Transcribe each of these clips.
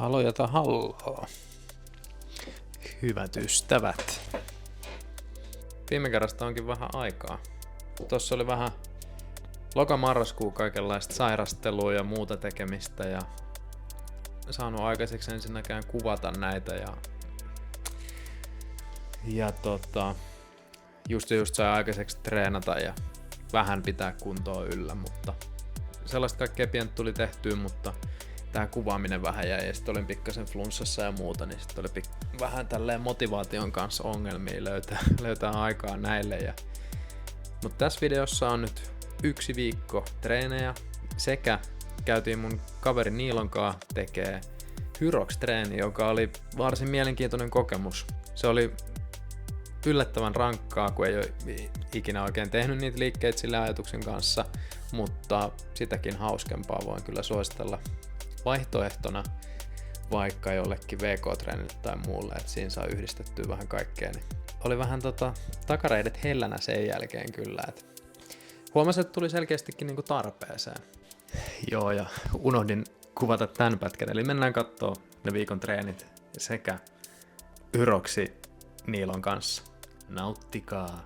Halo jota halloo. Hyvät ystävät. Viime kerrasta onkin vähän aikaa. Tuossa oli vähän loka-marraskuu kaikenlaista sairastelua ja muuta tekemistä ja saanut aikaiseksi ensinnäkään kuvata näitä ja just sai aikaiseksi treenata ja vähän pitää kuntoa yllä, mutta sellaista kaikkea pientä tuli tehtyä, mutta tää kuvaaminen vähän jäi ja sitten olin pikkasen flunssassa ja muuta, niin sitten oli vähän tälleen motivaation kanssa ongelmia löytää aikaa näille. Mutta tässä videossa on nyt 1 viikko treenejä sekä käytiin mun kaveri Niilon kanssa tekee Hyrox-treeni, joka oli varsin mielenkiintoinen kokemus. Se oli yllättävän rankkaa, kun ei ole ikinä oikein tehnyt niitä liikkeitä sillä ajatuksen kanssa, mutta sitäkin hauskempaa voin kyllä suositella vaihtoehtona vaikka jollekin VK-treenille tai muulle, että siinä saa yhdistettyä vähän kaikkea. Niin oli vähän takareidet hellänä sen jälkeen kyllä, että huomasin, että tuli selkeästikin niinku tarpeeseen. Joo, ja unohdin kuvata tämän pätkän, eli mennään kattoo ne viikon treenit sekä Hyroxi Niilon kanssa. Nauttikaa!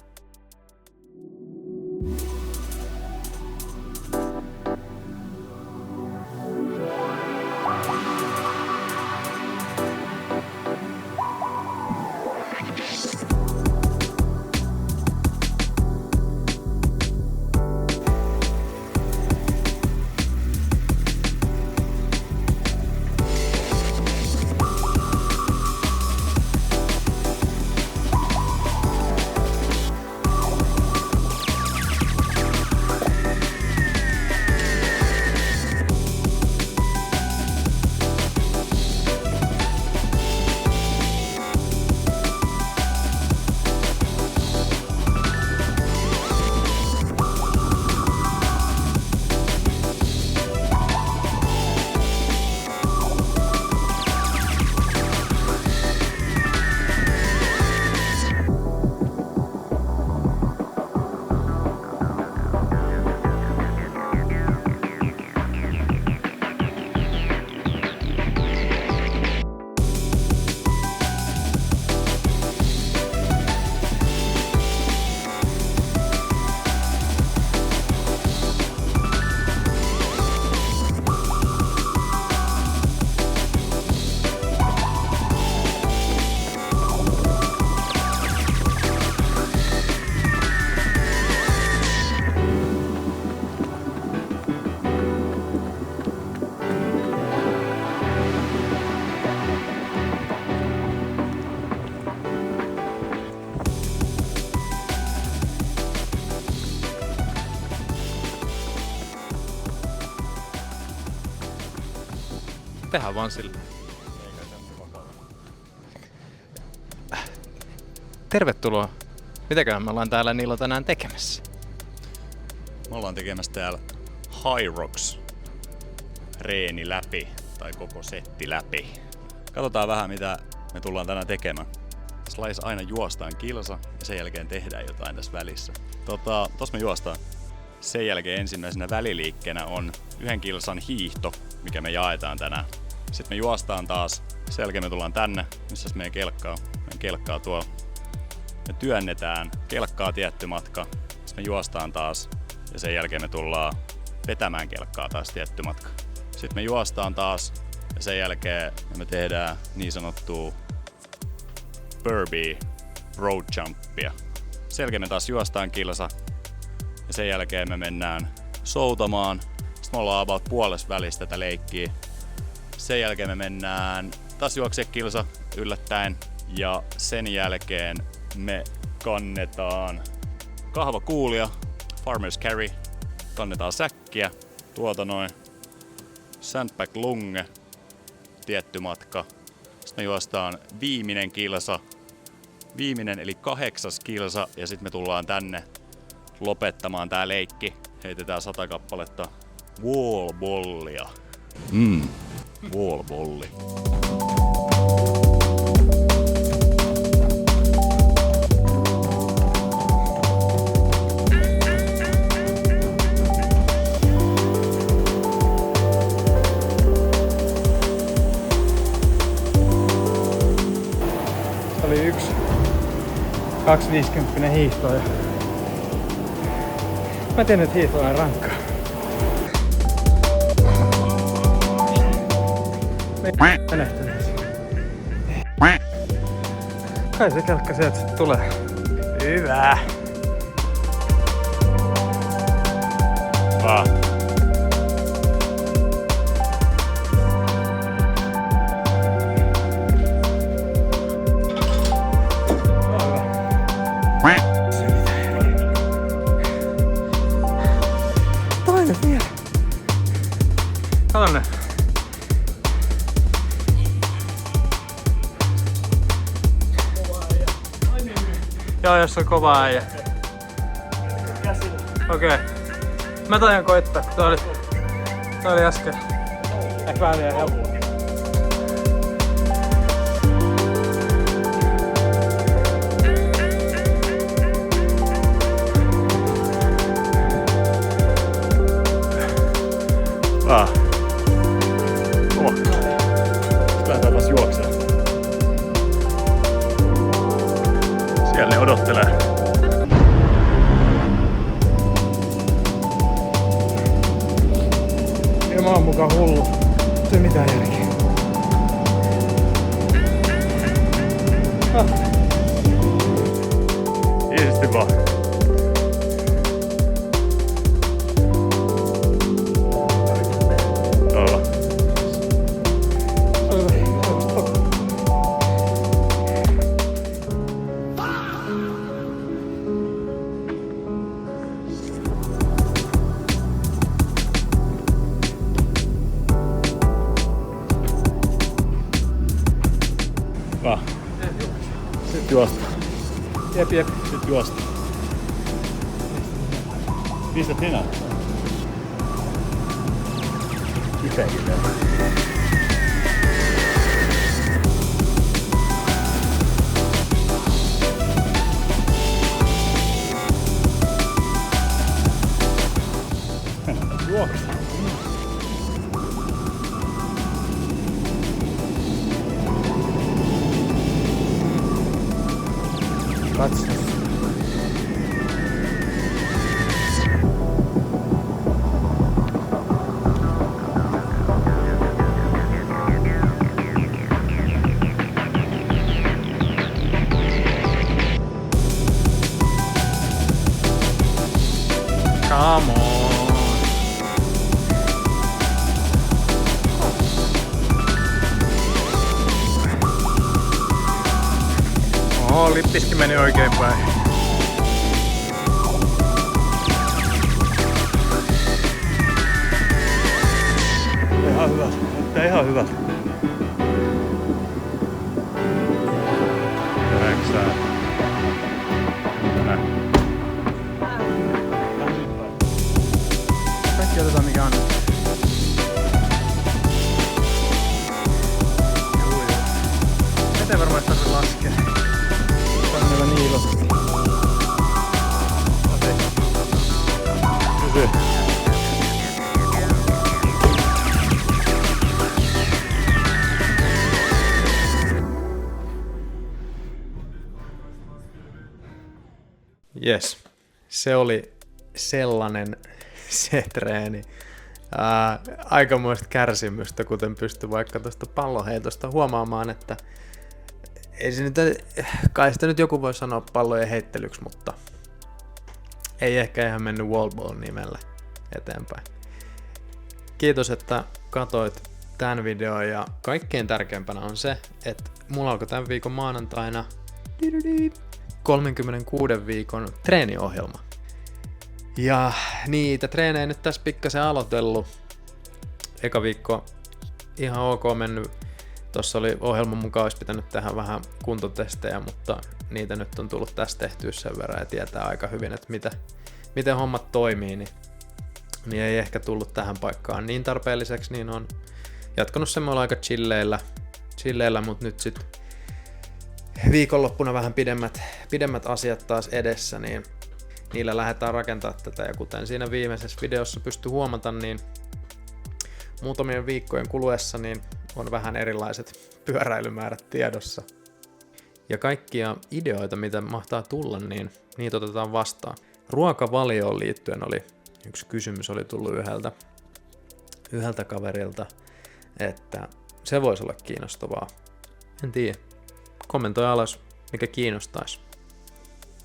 Tehdään vaan sillä. Tervetuloa. Mitäköhän me ollaan täällä Niilo tänään tekemässä? Me ollaan tekemässä täällä Hyrox reeni läpi, tai koko setti läpi. Katsotaan vähän mitä me tullaan tänään tekemään. Tässä aina juostaan kilsa ja sen jälkeen tehdään jotain tässä välissä. Tossa me juostaan. Sen jälkeen ensimmäisenä väliliikkeenä on 1 kilsan hiihto, mikä me jaetaan tänään. Sitten me juostaan taas. Sen jälkeen me tullaan tänne, missä meidän kelkkaa tuolla. Me työnnetään kelkkaa tietty matka. Sitten me juostaan taas. Ja sen jälkeen me tullaan vetämään kelkkaa taas tietty matka. Sitten me juostaan taas. Ja sen jälkeen me tehdään niin sanottua burpee road jumpia. Sen jälkeen me taas juostaan kilsa. Ja sen jälkeen me mennään soutamaan. Sitten me ollaan about puolessa välissä tätä leikkiä. Sen jälkeen me mennään taas juoksee kilsa yllättäen. Ja sen jälkeen me kannetaan kahvakuulia, farmer's carry, kannetaan säkkiä, sandbag lunge, tietty matka. Sitten me juostaan viimeinen kilsa, eli 8. kilsa, ja sitten me tullaan tänne lopettamaan tää leikki. Heitetään 100 kappaletta wallballia. Wallballi. 250 hiihtoa. Mä tiedän, että hiihto on rankkaa. Menehtyneet. Kai se kelkka sieltä sit tulee. Hyvä. Vaan. Toinen vielä. Kato ne. Joo, jos on kova äijä. Okei. Mä taidan koittaa, kun toi oli äsken. Ehkä vähän liian helppoa. Sitten lähdetään taas juoksemaan. Siellä ne odottelee. Mä oon mukaan hullu. Se ei mitään järkeä. Iisisti vaan. Sitten juosta. Jep. Sitten juosta. Pistät nenään. Kipeäkin vielä. Juokse. Katso. Come on. Oho, lippiskin meni oikein päin. Ihan hyvä. Näyttää ihan hyvä. 9. Kaikki otetaan mikä on. Miten varmaan tarvitse laskea? Kannella niin iloisesti. Kysy. Jes, se oli sellainen se treeni. Aikamoista kärsimystä, kuten pystyi vaikka tuosta pallonheitosta huomaamaan, että ei se nyt, kai sitä nyt joku voi sanoa pallojen heittelyksi, mutta ei ehkä ihan mennyt wallball nimellä eteenpäin. Kiitos, että katsoit tämän videon ja kaikkein tärkeimpänä on se, että mulla alkoi tämän viikon maanantaina 36 viikon treeniohjelma. Ja niitä treenejä nyt tässä pikkasen aloitellut. Eka viikko ihan ok mennyt. Tossa oli ohjelman mukaan, olisi pitänyt tehdä vähän kuntotestejä, mutta niitä nyt on tullut tässä tehtyä sen verran ja tietää aika hyvin, että miten hommat toimii, niin ei ehkä tullut tähän paikkaan niin tarpeelliseksi, niin on jatkanut semmoilla aika chilleillä, mutta nyt sitten viikonloppuna vähän pidemmät asiat taas edessä, niin niillä lähdetään rakentamaan tätä, ja kuten siinä viimeisessä videossa pystyy huomata, niin muutamien viikkojen kuluessa niin on vähän erilaiset pyöräilymäärät tiedossa. Ja kaikkia ideoita, mitä mahtaa tulla, niin niitä otetaan vastaan. Ruokavalioon liittyen yksi kysymys oli tullut yhdeltä kaverilta, että se voisi olla kiinnostavaa. En tiedä. Kommentoi alas, mikä kiinnostaisi.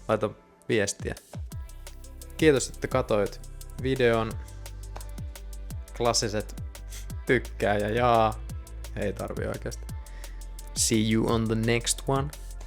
Laita viestiä. Kiitos, että katoit videon. Klassiset tykkää ja jaa. Ei tarvi oikeasti. See you on the next one.